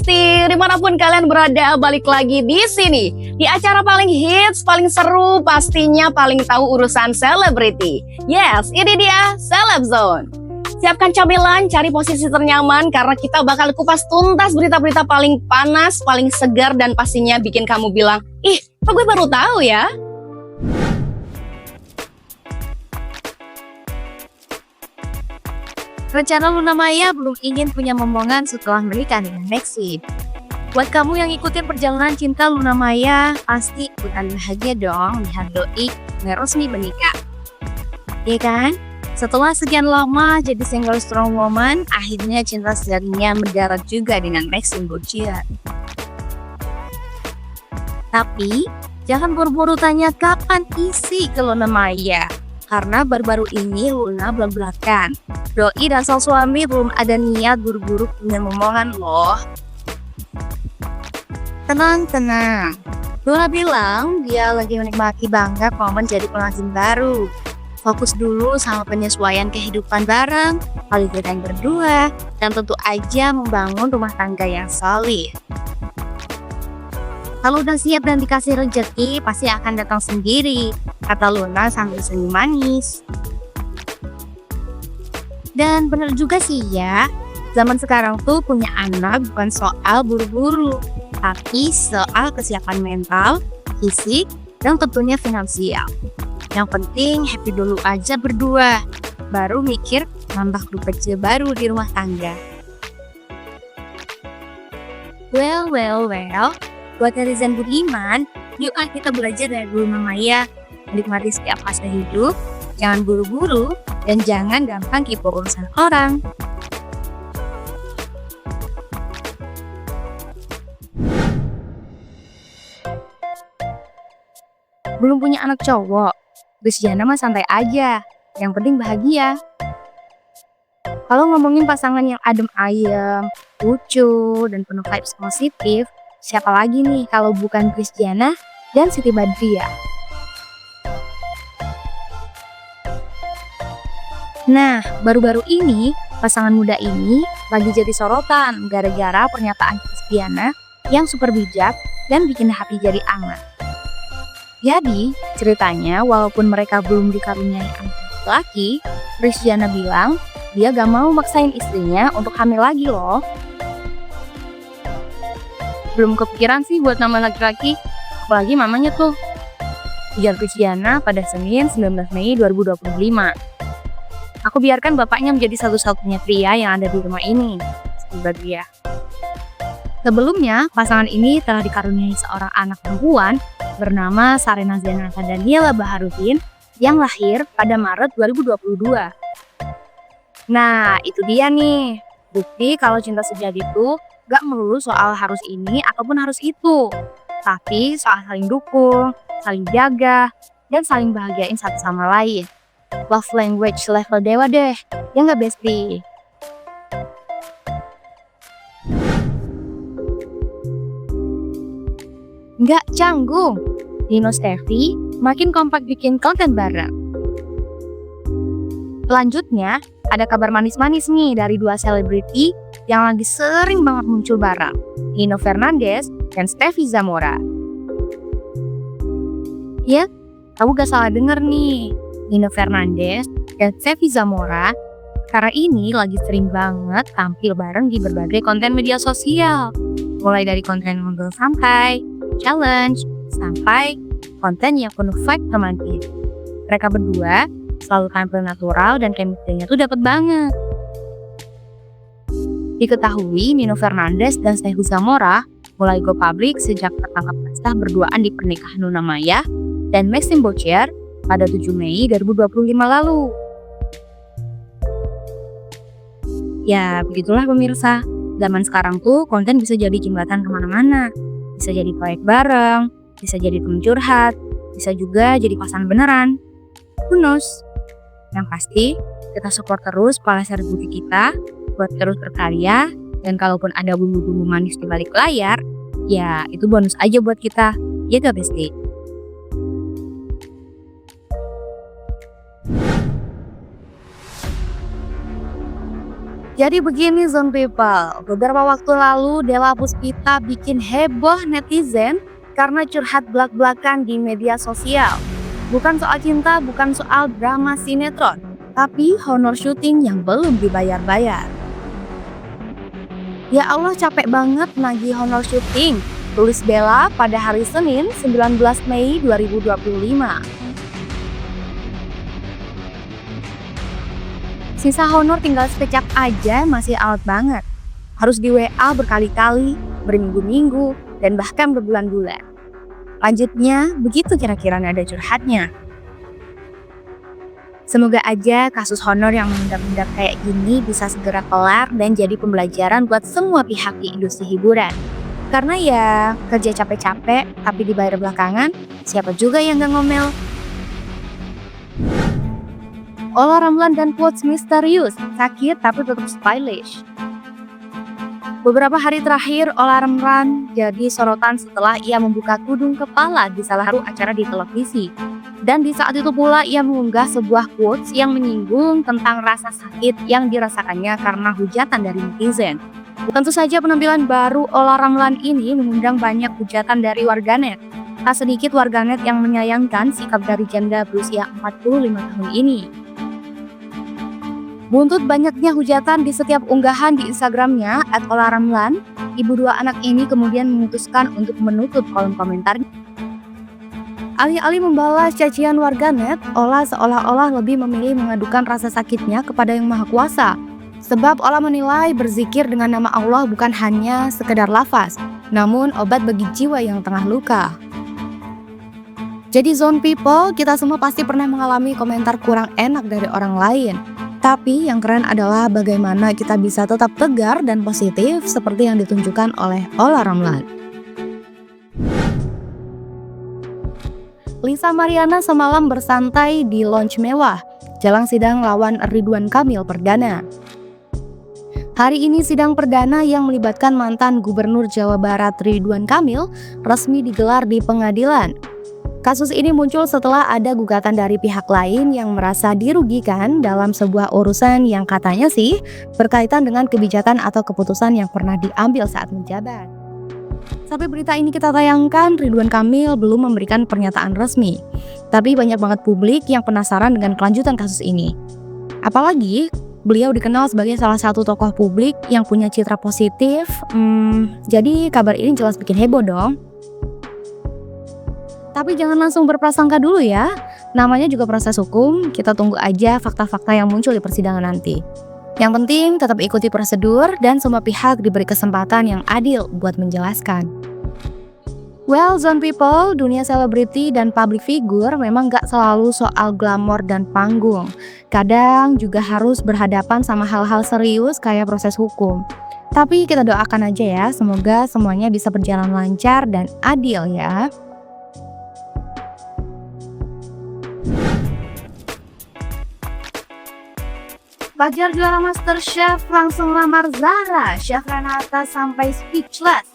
Besti, dimanapun kalian berada, balik lagi di sini. Di acara paling hits, paling seru, pastinya paling tahu urusan selebriti. Yes, ini dia Celeb Zone. Siapkan camilan, cari posisi ternyaman karena kita bakal kupas tuntas berita-berita paling panas, paling segar, dan pastinya bikin kamu bilang, ih, kok gue baru tahu ya? Rencana Luna Maya belum ingin punya momongan setelah menikah dengan Maxi. Buat kamu yang ikutin perjalanan cinta Luna Maya, pasti ikutan bahagia dong lihat doi resmi menikah. Iya kan? Setelah sekian lama jadi single strong woman, akhirnya cinta sejatinya mendarat juga dengan Maxi Boccia. Tapi, jangan buru-buru tanya kapan isi ke Luna Maya. Karena baru-baru ini Luna belak-belakan. Doi dan sang suami belum ada niat buru-buru punya momongan loh. Tenang. Luna bilang dia lagi menikmati banget momen jadi pengantin baru. Fokus dulu sama penyesuaian kehidupan bareng, quality time berdua, dan tentu aja membangun rumah tangga yang solid. Kalau udah siap dan dikasih rezeki, pasti akan datang sendiri, kata Luna sambil senyum manis. Dan bener juga sih ya, zaman sekarang tuh punya anak bukan soal buru-buru, tapi soal kesiapan mental, fisik, dan tentunya finansial. Yang penting happy dulu aja berdua, baru mikir nambah grup kerja baru di rumah tangga. Well, buat netizen budiman, yuk kita belajar dari Luna Maya, menikmati setiap fase hidup, jangan buru-buru, dan jangan gampang kepo urusan orang. Belum punya anak cowok, Christiana mah santai aja, yang penting bahagia. Kalau ngomongin pasangan yang adem ayem, lucu, dan penuh vibes positif, siapa lagi nih kalau bukan Christiana dan Siti Badriah? Nah, baru-baru ini pasangan muda ini lagi jadi sorotan gara-gara pernyataan Christiana yang super bijak dan bikin hati jadi anget. Jadi, ceritanya walaupun mereka belum dikaruniai anak laki, Christiana bilang dia gak mau maksain istrinya untuk hamil lagi loh. Belum kepikiran sih buat nama laki-laki, apalagi mamanya tuh. Ujar Christiana pada Senin 19 Mei 2025. Aku biarkan bapaknya menjadi satu-satunya pria yang ada di rumah ini, setelah dia. Sebelumnya, pasangan ini telah dikaruniai seorang anak perempuan bernama Sarena Zenata Daniela Baharudin yang lahir pada Maret 2022. Nah, itu dia nih, bukti kalau cinta sejati itu gak melulu soal harus ini ataupun harus itu, tapi soal saling dukung, saling jaga, dan saling bahagiain satu sama lain. Love language level dewa deh, ya gak Besti? Gak canggung, Nino Steffi makin kompak bikin konten bareng. Selanjutnya, ada kabar manis-manis nih dari dua selebriti yang lagi sering banget muncul bareng, Nino Fernandez dan Steffi Zamora. Ya, kamu gak salah denger nih, Nino Fernandez dan Steffi Zamora karena ini lagi sering banget tampil bareng di berbagai konten media sosial, mulai dari konten ngobrol santai, challenge, sampai konten yang penuh vibe romantis. Mereka berdua selalu tampil natural dan chemistry-nya tuh dapet banget. Diketahui Nino Fernandez dan Steffi Zamora mulai go public sejak tertangkap basah berduaan di pernikahan Luna Maya dan Maxi Boccia pada 7 Mei 2025 lalu. Ya, begitulah pemirsa. Zaman sekarang tuh konten bisa jadi jembatan kemana-mana. Bisa jadi proyek bareng, bisa jadi teman curhat, bisa juga jadi pasangan beneran. Who knows? Yang pasti, kita support terus para selebriti kita buat terus berkarya, dan kalaupun ada bumbu-bumbu manis di balik layar, ya itu bonus aja buat kita. Ya gak Besti? Jadi begini Zone People, beberapa waktu lalu Della Puspita bikin heboh netizen karena curhat belak-belakan di media sosial. Bukan soal cinta, bukan soal drama sinetron, tapi honor syuting yang belum dibayar-bayar. Ya Allah, capek banget nagih honor syuting, tulis Della pada hari Senin 19 Mei 2025. Sisa honor tinggal sekejap aja, masih alot banget. Harus di WA berkali-kali, berminggu-minggu, dan bahkan berbulan-bulan. Lanjutnya, begitu kira-kira nada curhatnya. Semoga aja kasus honor yang mengendap-endap kayak gini bisa segera kelar dan jadi pembelajaran buat semua pihak di industri hiburan. Karena ya, kerja capek-capek tapi dibayar belakangan, siapa juga yang gak ngomel? Ola Ramlan dan quotes misterius, sakit tapi tetap stylish. Beberapa hari terakhir, Ola Ramlan jadi sorotan setelah ia membuka tudung kepala di salah satu acara di televisi. Dan di saat itu pula ia mengunggah sebuah quotes yang menyinggung tentang rasa sakit yang dirasakannya karena hujatan dari netizen. Tentu saja penampilan baru Ola Ramlan ini mengundang banyak hujatan dari warganet. Tak sedikit warganet yang menyayangkan sikap dari janda berusia 45 tahun ini. Buntut banyaknya hujatan di setiap unggahan di Instagramnya @olaramlan, ibu dua anak ini kemudian memutuskan untuk menutup kolom komentarnya. Alih-alih membalas cacian warganet, Ola seolah-olah lebih memilih mengadukan rasa sakitnya kepada Yang Maha Kuasa. Sebab Ola menilai berzikir dengan nama Allah bukan hanya sekedar lafaz, namun obat bagi jiwa yang tengah luka. Jadi Zone People, kita semua pasti pernah mengalami komentar kurang enak dari orang lain. Tapi yang keren adalah bagaimana kita bisa tetap tegar dan positif seperti yang ditunjukkan oleh Ola Ramlan. Lisa Mariana semalam bersantai di lounge mewah, jelang sidang lawan Ridwan Kamil perdana. Hari ini sidang perdana yang melibatkan mantan Gubernur Jawa Barat Ridwan Kamil resmi digelar di pengadilan. Kasus ini muncul setelah ada gugatan dari pihak lain yang merasa dirugikan dalam sebuah urusan yang katanya sih berkaitan dengan kebijakan atau keputusan yang pernah diambil saat menjabat. Sampai berita ini kita tayangkan, Ridwan Kamil belum memberikan pernyataan resmi. Tapi banyak banget publik yang penasaran dengan kelanjutan kasus ini. Apalagi beliau dikenal sebagai salah satu tokoh publik yang punya citra positif. Jadi kabar ini jelas bikin heboh dong. Tapi jangan langsung berprasangka dulu ya. Namanya juga proses hukum, kita tunggu aja fakta-fakta yang muncul di persidangan nanti. Yang penting tetap ikuti prosedur dan semua pihak diberi kesempatan yang adil buat menjelaskan. Well, Zone People, dunia selebriti dan public figure memang gak selalu soal glamor dan panggung. Kadang juga harus berhadapan sama hal-hal serius kayak proses hukum. Tapi kita doakan aja ya, semoga semuanya bisa berjalan lancar dan adil ya. Fajar juara MasterChef langsung lamar Zahra, Chef Renata sampai speechless.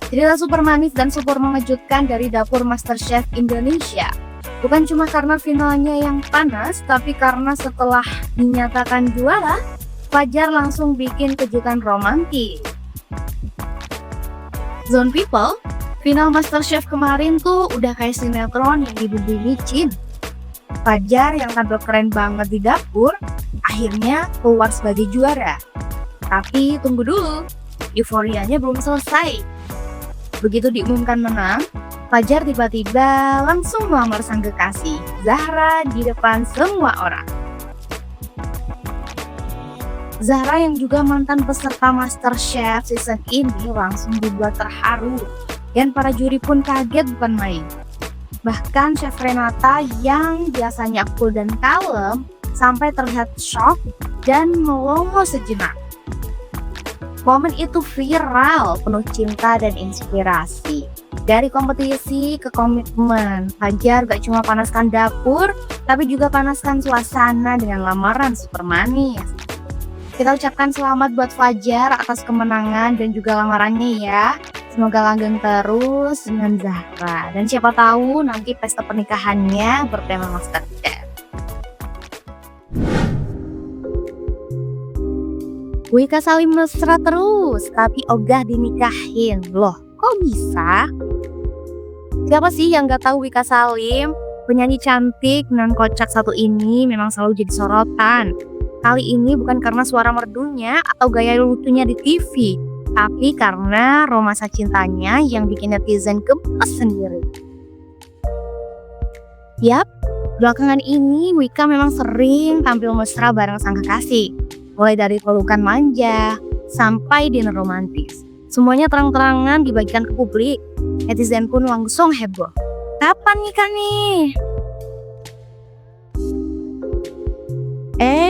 Cerita super manis dan super mengejutkan dari dapur MasterChef Indonesia. Bukan cuma karena finalnya yang panas, tapi karena setelah dinyatakan juara, Fajar langsung bikin kejutan romantis. Zone People, final MasterChef kemarin tuh udah kayak sinetron yang dibumbui micin. Fajar yang tampil keren banget di dapur, akhirnya keluar sebagai juara. Tapi tunggu dulu, euforianya belum selesai. Begitu diumumkan menang, Fajar tiba-tiba langsung melamar sang kekasih, Zahra, di depan semua orang. Zahra yang juga mantan peserta MasterChef season ini langsung dibuat terharu. Dan para juri pun kaget bukan main. Bahkan Chef Renata yang biasanya cool dan kalem sampai terlihat shock dan melongo sejenak. Momen itu viral, penuh cinta dan inspirasi. Dari kompetisi ke komitmen, Fajar gak cuma panaskan dapur, tapi juga panaskan suasana dengan lamaran super manis. Kita ucapkan selamat buat Fajar atas kemenangan dan juga lamarannya ya. Semoga langgeng terus dengan Zahra. Dan siapa tahu nanti pesta pernikahannya bertema MasterChef. Wika Salim mesra terus, tapi ogah dinikahin. Loh, kok bisa? Siapa sih yang gak tahu Wika Salim? Penyanyi cantik nan kocak satu ini memang selalu jadi sorotan. Kali ini bukan karena suara merdunya atau gaya lucunya di TV, tapi karena romansa cintanya yang bikin netizen gemes sendiri. Yap, belakangan ini Wika memang sering tampil mesra bareng sang kekasih. Mulai dari pelukan manja sampai dinner romantis. Semuanya terang-terangan dibagikan ke publik. Netizen pun langsung heboh. Kapan nikah nih?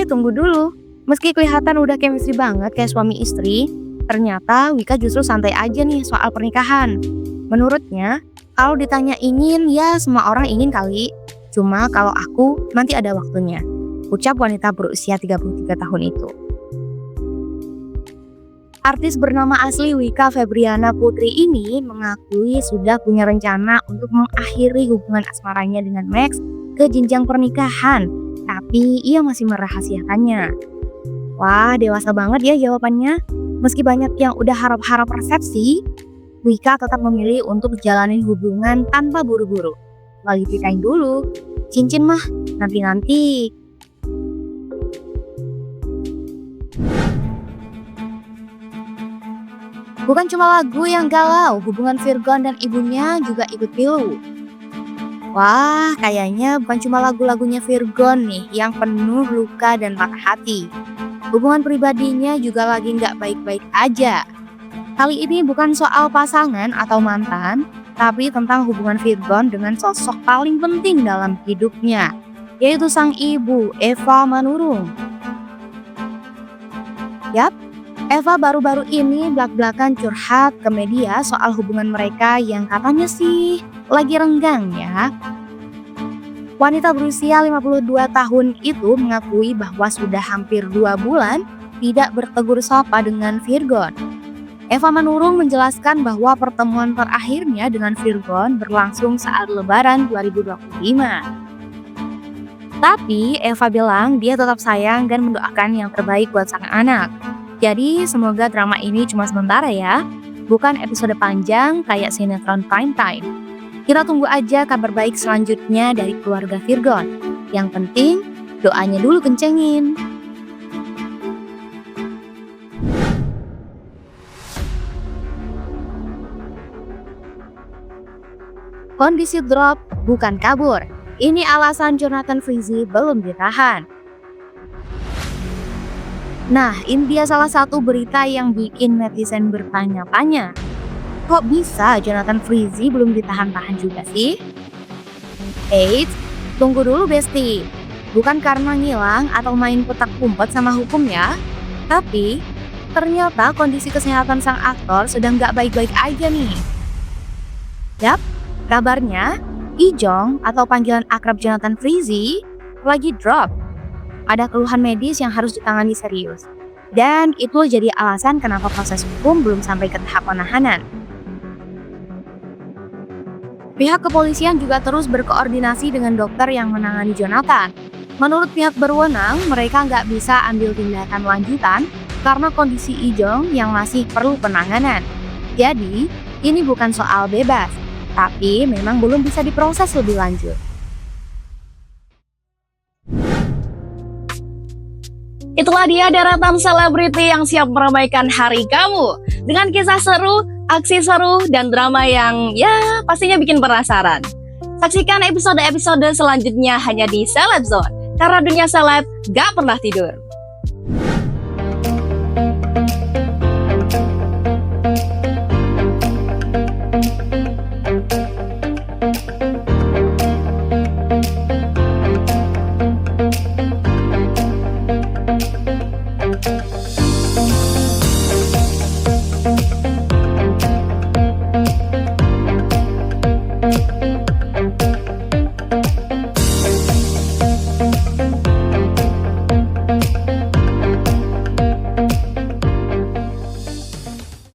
Tunggu dulu. Meski kelihatan udah chemistry banget kayak suami istri, ternyata Wika justru santai aja nih soal pernikahan. Menurutnya, kalau ditanya ingin, ya semua orang ingin kali. Cuma kalau aku, nanti ada waktunya. Ucap wanita berusia 33 tahun itu. Artis bernama asli Wika Febriana Putri ini mengakui sudah punya rencana untuk mengakhiri hubungan asmaranya dengan Max ke jenjang pernikahan, tapi ia masih merahasiakannya. Wah, dewasa banget ya jawabannya. Meski banyak yang udah harap-harap resepsi, Wika tetap memilih untuk jalani hubungan tanpa buru-buru. Nggak dipikain dulu, cincin mah nanti-nanti. Bukan cuma lagu yang galau, hubungan Virgon dan ibunya juga ikut pilu. Wah, kayaknya bukan cuma lagu-lagunya Virgon nih yang penuh luka dan patah hati. Hubungan pribadinya juga lagi nggak baik-baik aja. Kali ini bukan soal pasangan atau mantan, tapi tentang hubungan Virgon dengan sosok paling penting dalam hidupnya, yaitu sang ibu, Eva Manurung. Yap, Eva baru-baru ini belak-belakan curhat ke media soal hubungan mereka yang katanya sih lagi renggang ya. Wanita berusia 52 tahun itu mengakui bahwa sudah hampir 2 bulan tidak bertegur sapa dengan Virgon. Eva Manurung menjelaskan bahwa pertemuan terakhirnya dengan Virgon berlangsung saat Lebaran 2025. Tapi Eva bilang dia tetap sayang dan mendoakan yang terbaik buat sang anak. Jadi semoga drama ini cuma sementara ya, bukan episode panjang kayak sinetron prime time. Kita tunggu aja kabar baik selanjutnya dari keluarga Virgon. Yang penting doanya dulu kencengin. Kondisi drop bukan kabur. Ini alasan Jonathan Frizzy belum ditahan. Nah, ini dia salah satu berita yang bikin netizen bertanya-tanya. Kok bisa Jonathan Frizzy belum ditahan-tahan juga sih? Eits, tunggu dulu Besti. Bukan karena ngilang atau main petak umpet sama hukum ya. Tapi, ternyata kondisi kesehatan sang aktor sedang gak baik-baik aja nih. Yap, kabarnya Ijong atau panggilan akrab Jonathan Frizzy lagi drop. Ada keluhan medis yang harus ditangani serius. Dan itu jadi alasan kenapa proses hukum belum sampai ke tahap penahanan. Pihak kepolisian juga terus berkoordinasi dengan dokter yang menangani Jonathan. Menurut pihak berwenang, mereka nggak bisa ambil tindakan lanjutan karena kondisi Ijong yang masih perlu penanganan. Jadi, ini bukan soal bebas, tapi memang belum bisa diproses lebih lanjut. Itulah dia deretan selebriti yang siap meramaikan hari kamu dengan kisah seru, aksi seru, dan drama yang ya pastinya bikin penasaran. Saksikan episode-episode selanjutnya hanya di Celeb Zone, karena dunia seleb gak pernah tidur.